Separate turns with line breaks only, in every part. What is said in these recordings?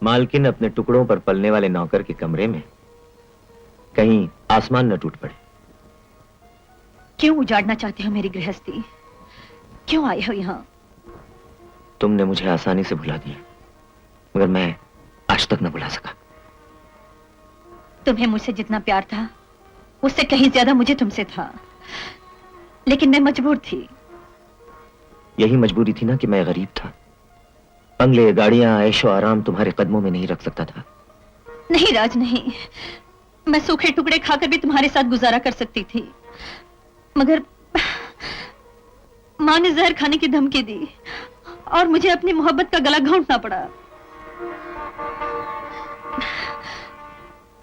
मालकिन अपने टुकड़ों पर पलने वाले नौकर के कमरे में, कहीं आसमान न टूट पड़े।
क्यों उजाड़ना चाहते हो मेरी गृहस्थी? क्यों आए हो यहाँ?
तुमने मुझे आसानी से भुला दिया, मगर मैं आज तक न भुला सका।
तुम्हें मुझसे जितना प्यार था, उससे कहीं ज्यादा मुझे तुमसे था, लेकिन मैं मजबूर थी।
यही मजबूरी थी ना कि मैं गरीब था। बंगले, गाड़ियां, ऐशो आराम तुम्हारे कदमों में नहीं रख सकता था।
नहीं राज, नहीं। मैं सूखे टुकड़े खाकर भी तुम्हारे साथ गुजारा कर सकती थी, मगर मां ने जहर खाने की धमकी दी और मुझे अपनी मोहब्बत का गला घोंटना पड़ा।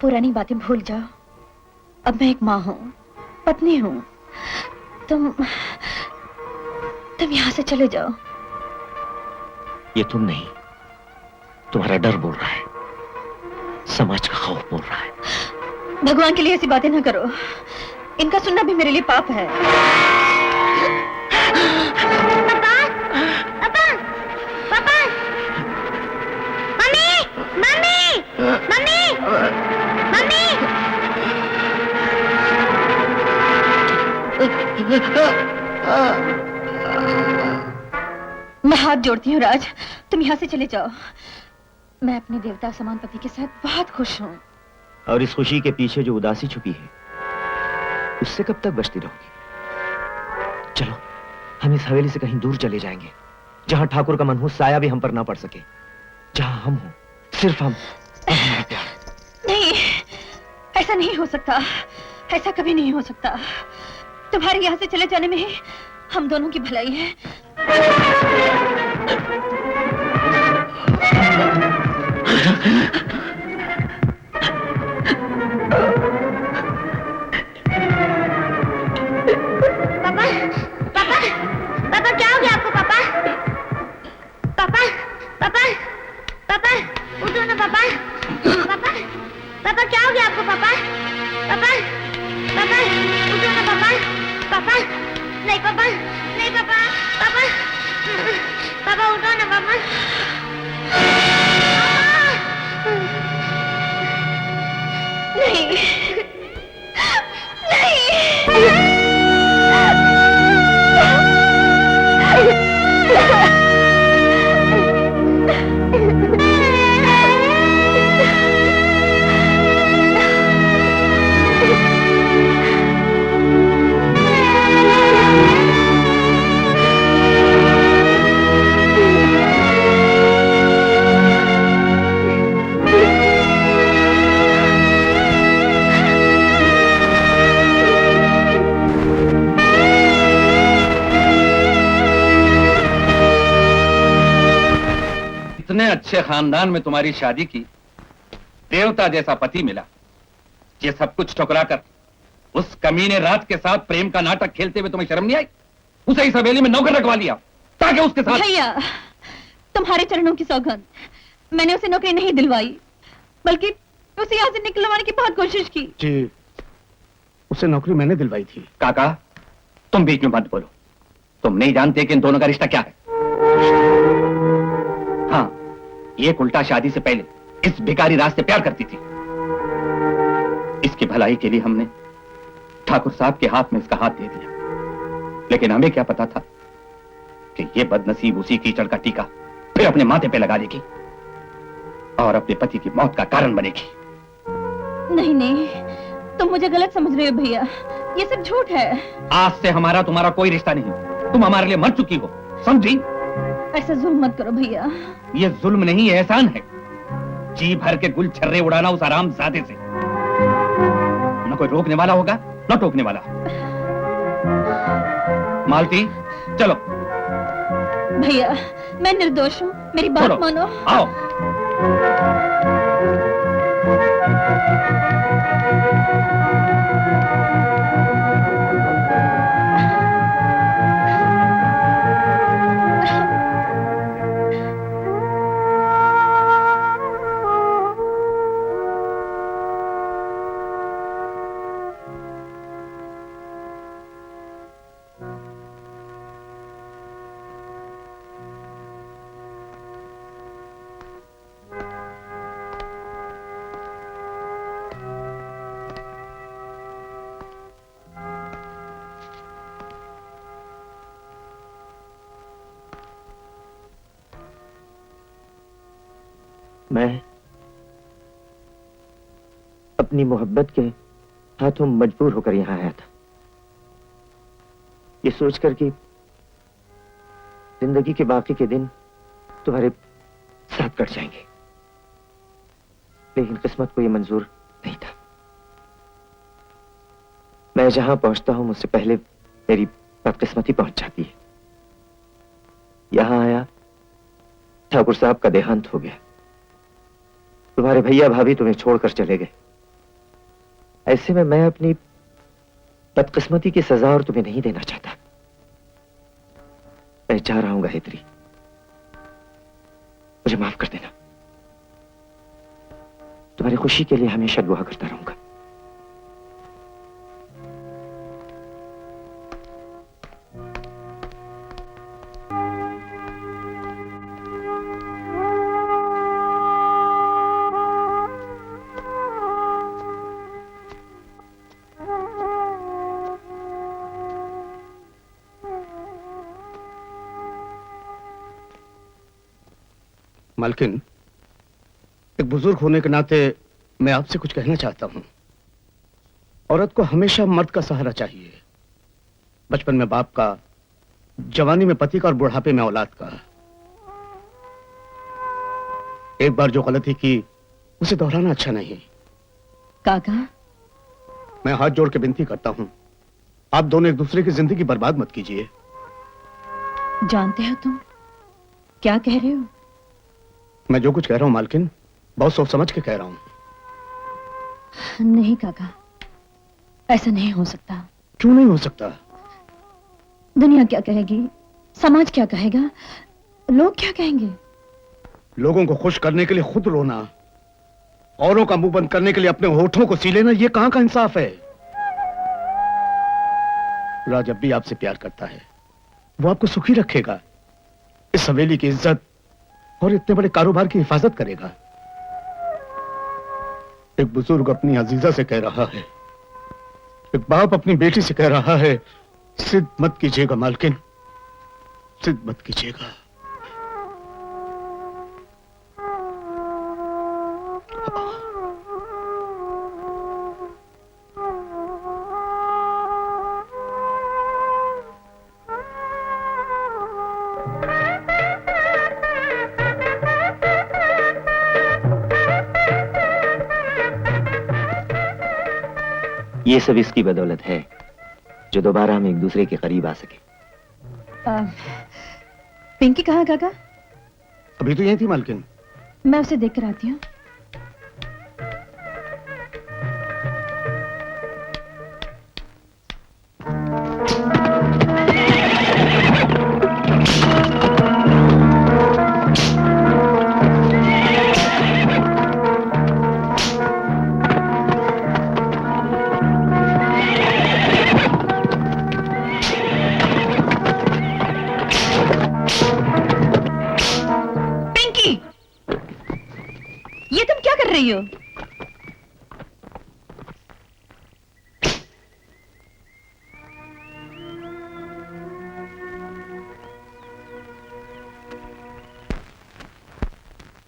पुरानी बातें भूल जाओ। अब मैं एक मां हूं, पत्नी हूं। तुम यहां से चले जाओ।
ये तुम नहीं, तुम्हारा डर बोल रहा है, समाज का खौफ बोल रहा है।
भगवान के लिए ऐसी बातें ना करो, इनका सुनना भी मेरे लिए पाप है।
पापा, पापा, पापा, मम्मी, मम्मी, मम्मी, मम्मी।
मैं हाथ जोड़ती हूँ राज, तुम यहाँ से चले जाओ। मैं अपने देवता समान पति के साथ बहुत खुश हूँ।
और इस खुशी के पीछे जो उदासी छुपी है, उससे कब तक बचती रहोगी? चलो, हम इस हवेली से कहीं दूर चले जाएंगे, जहां ठाकुर का मनहूस साया भी हम पर ना पड़ सके, जहां हम हो, सिर्फ हम और हमारा प्यार।
नहीं, ऐसा नहीं हो सकता, ऐसा कभी नहीं हो सकता। तुम्हारे यहाँ से चले जाने में ही हम दोनों की भलाई है।
पापा, पापा, पापा क्या हो गया आपको? पापा, पापा, पापा, पापा, उठो ना पापा, पापा, पापा क्या हो गया आपको? पापा, पापा, पापा, उठो ना पापा, पापा, नहीं पापा, नहीं पापा, पापा, पापा उठो ना पापा,
नहीं,
इतने अच्छे खानदान में तुम्हारी शादी की, देवता जैसा पति मिला, ये सब कुछ ठुकरा कर उस कमीने रात के साथ प्रेम का नाटक खेलते हुए तुम्हें शर्म नहीं आई? उसे इस हवेली में नौकर रखवा लिया ताकि उसके साथ।
भैया, तुम्हारे चरणों की सौगंध, मैंने उसे नौकरी नहीं दिलवाई, बल्कि उसे यहाँ से निकलवाने की बहुत कोशिश की।
जी, उसे नौकरी मैंने दिलवाई थी।
काका, तुम बीच में मत बोलो। तुम नहीं जानते कि इन दोनों का रिश्ता क्या है। हाँ, ये उल्टा शादी से पहले इस भिखारी राज से प्यार करती थी। इसकी भलाई के लिए हमने ठाकुर साहब के हाथ में इसका हाथ दे दिया, लेकिन हमें क्या पता था कि ये बदनसीब उसी कीचड़ का टीका फिर अपने माथे पे लगा देगी और अपने पति की मौत का कारण बनेगी।
नहीं नहीं, तुम मुझे गलत समझ रहे हो भैया, ये सब झूठ है।
आज से हमारा तुम्हारा कोई रिश्ता नहीं, तुम हमारे लिए मर चुकी हो, समझी?
ऐसा जुल्म मत करो भैया।
ये जुल्म नहीं, एहसान है। जी भर के गुल छर्रे उड़ाना उस हरामजादे से। न कोई रोकने वाला होगा न टोकने वाला। मालती, चलो।
भैया, मैं निर्दोष हूँ, मेरी बात मानो।
आओ।
मैं अपनी मोहब्बत के हाथों मजबूर होकर यहां आया था, ये सोचकर कि जिंदगी के बाकी के दिन तुम्हारे साथ कट जाएंगे, लेकिन किस्मत को यह मंजूर नहीं था। मैं जहां पहुंचता हूं मुझसे पहले मेरी बदकिस्मती पहुंच जाती है। यहां आया, ठाकुर साहब का देहांत हो गया, तुम्हारे भैया भाभी तुम्हें छोड़कर चले गए। ऐसे में मैं अपनी बदकिस्मती की सजा और तुम्हें नहीं देना चाहता। मैं जा रहा हूं गायत्री, मुझे माफ कर देना। तुम्हारी खुशी के लिए हमेशा दुआ करता रहूंगा।
मालकिन, एक बुजुर्ग होने के नाते मैं आपसे कुछ कहना चाहता हूं। औरत को हमेशा मर्द का सहारा चाहिए। बचपन में बाप का, जवानी में पति का और बुढ़ापे में औलाद का। एक बार जो गलती की उसे दोहराना अच्छा नहीं।
काका,
मैं हाथ जोड़ के विनती करता हूं, आप दोनों एक दूसरे की जिंदगी बर्बाद मत कीजिए।
जानते हो तुम क्या कह रहे हो?
मैं जो कुछ कह रहा हूं मालकिन, बहुत सोच समझ के कह रहा हूं।
नहीं काका, ऐसा नहीं हो सकता।
क्यों नहीं हो सकता?
दुनिया क्या कहेगी, समाज क्या कहेगा, लोग क्या कहेंगे?
लोगों को खुश करने के लिए खुद रोना, औरों का मुंह बंद करने के लिए अपने होठों को सी लेना, ये कहां का इंसाफ है? राज अब भी आपसे प्यार करता है, वो आपको सुखी रखेगा, इस हवेली की इज्जत और इतने बड़े कारोबार की हिफाजत करेगा। एक बुजुर्ग अपनी अजीजा से कह रहा है, एक बाप अपनी बेटी से कह रहा है, जिद मत कीजिएगा मालकिन, जिद मत कीजिएगा।
ये सब इसकी बदौलत है जो दोबारा हम एक दूसरे के करीब आ सके।
पिंकी कहाँ काका?
अभी तो यही थी मालकिन।
मैं उसे देख कर आती हूँ। ये तुम क्या कर रही हो?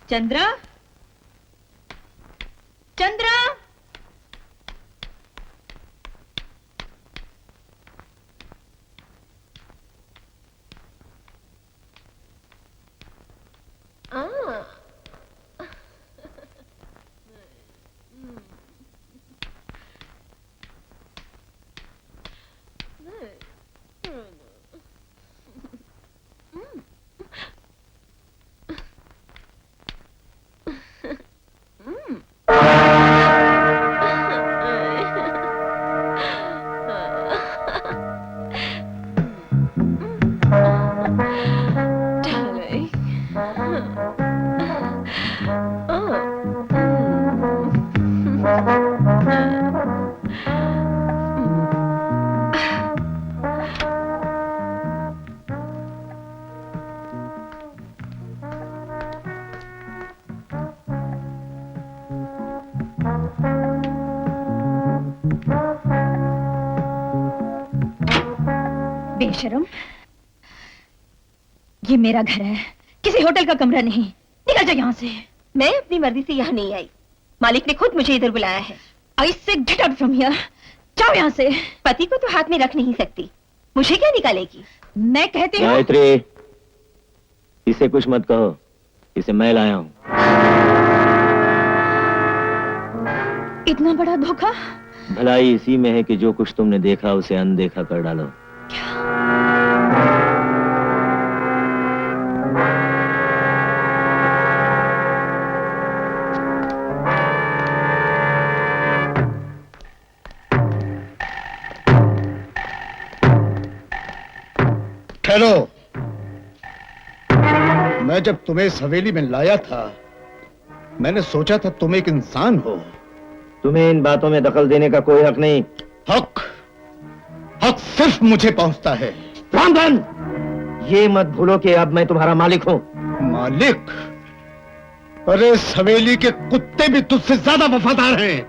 चंद्रा, चंद्रा, बेशरम, ये मेरा घर है, किसी होटल का कमरा नहीं। निकल जा यहाँ से। मैं अपनी मर्जी से यहाँ नहीं आई, मालिक ने खुद मुझे इधर बुलाया है। आई से गेट आउट फ्रॉम हियर, जाओ यहाँ से। पति को तो हाथ में रख नहीं सकती, मुझे क्या निकालेगी? मैं कहती हूँ।
गायत्री, इसे कुछ मत कहो, इसे मैं लाया हूँ।
इतना बड़ा धोखा?
भलाई इसी में है कि जो कुछ तुमने देखा उसे अनदेखा कर डालो।
ठहरो, मैं जब तुम्हें इस हवेली में लाया था, मैंने सोचा था तुम एक इंसान हो।
तुम्हें इन बातों में दखल देने का कोई हक नहीं।
हक सिर्फ मुझे पहुंचता है।
रामधन, ये मत भूलो कि अब मैं तुम्हारा मालिक हूँ।
मालिक? अरे इस हवेली के कुत्ते भी तुझसे ज्यादा वफादार हैं।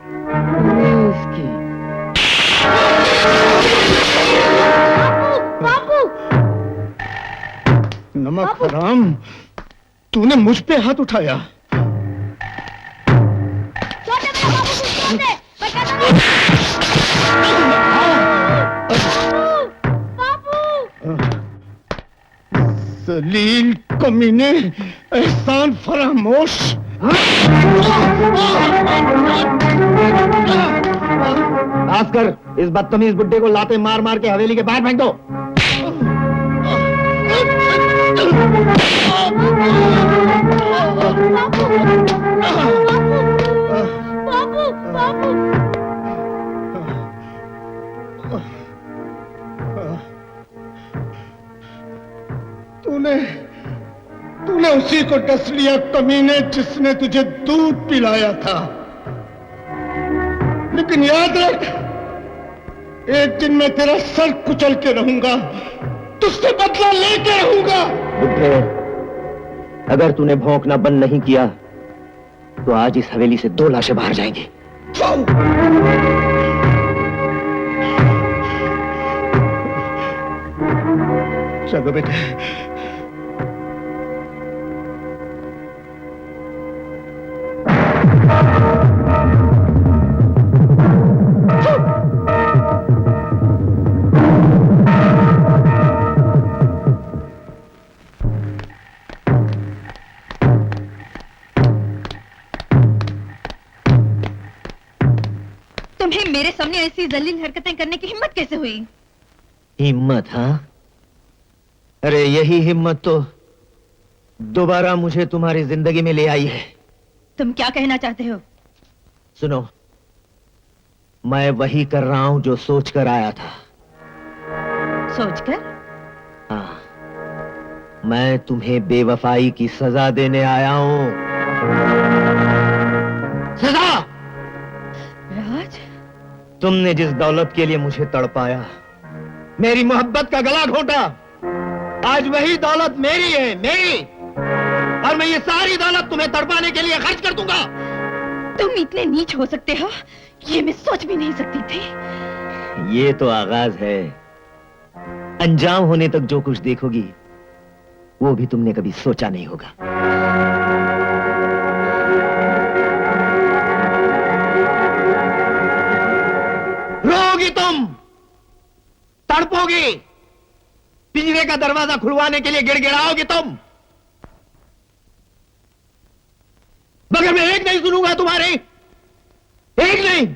बापू,
नमक हराम, तूने मुझ पे हाथ उठाया।
छोटे मेरे बापू को छोड़ दे, मैं कहता हूँ। बापू,
जलील कमीने, एहसान फरामोश।
भास्कर, इस बदतमीज बुड्ढे को लाते मार मार के हवेली के बाहर फेंक दो।
बापू, बापू,
तूने उसी को डस लिया कमीने, जिसने तुझे दूध पिलाया था। लेकिन याद रख, एक दिन मैं तेरा सर कुचल के रहूंगा, तुझसे बदला लेके रहूंगा।
बुड्ढे, अगर तूने भौंकना बंद नहीं किया तो आज इस हवेली से 2 लाशें बाहर जाएंगी।
चलो बेटे।
तुम्हें मेरे सामने ऐसी जलील हरकतें करने की हिम्मत कैसे हुई?
हिम्मत? हाँ, अरे यही हिम्मत तो दोबारा मुझे तुम्हारी जिंदगी में ले आई है।
तुम क्या कहना चाहते हो?
सुनो, मैं वही कर रहा हूं जो सोच कर आया था।
सोचकर?
हाँ, मैं तुम्हें बेवफाई की सजा देने आया हूं। सजा!
राज,
तुमने जिस दौलत के लिए मुझे तड़पाया, मेरी मोहब्बत का गला घोंटा, आज वही दौलत मेरी है, मेरी। और मैं ये सारी दौलत तुम्हें तड़पाने के लिए खर्च कर दूंगा।
तुम इतने नीच हो सकते हो, ये मैं सोच भी नहीं सकती थी।
ये तो आगाज है, अंजाम होने तक जो कुछ देखोगी वो भी तुमने कभी सोचा नहीं होगा। रोगी तुम, तड़पोगी, पिंजरे का दरवाजा खुलवाने के लिए गिड़गिड़ाओगी तुम, मगर मैं एक नहीं सुनूंगा तुम्हारी, एक नहीं।